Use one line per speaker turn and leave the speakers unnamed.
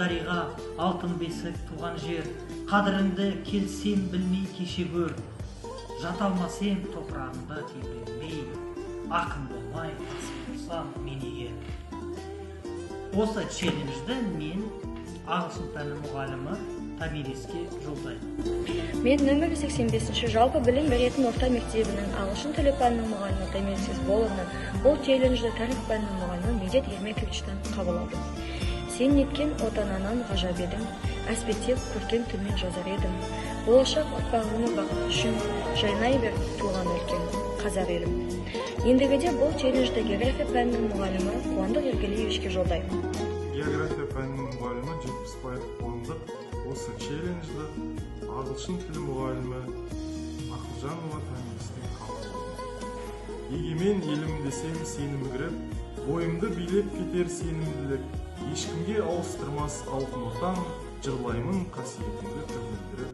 дариға, алтын бесік, туған жер, қадіріңді келсем білмей кеше көр. Жата алмасем топырағында тербелмей, ақын болмай асыл болсам мен егер. Осы челленджді мен ағылшын пәні мұғалімі Тамиреске жолдаймын.
Мен нөмірі 85-ші жалпы білім беретін орта мектебінің ағылшын тілі пәнінің мұғалімі Тамирес Есболовнан бұл челленджді тарих пәнінің мұғалімі Медет Ермековичтен қабыл алдым. Сен неткен отананан ғажап едің, әспеттеп көркем тілмен жазар едім. Болашақ ұрпағыңны бақыт үшін жайнай бер туған өлкем, қазақ елім. Ендігіде бұл челленджді география пәнінің мұғалімі Қуандық Ергелиевичке жолдаймын.
География пәнінің мұғалімі Жетпісбаев Қуандық осы челленджді ағылшын тілі мұғалімі Ақылжанова Тамирестен қабыл алды. Егемен елім десем сенімгіріп, бойымды билеп кетер сенімділік, ешкімге ауыстырмас алтын отан, жырлаймын қасиетіңді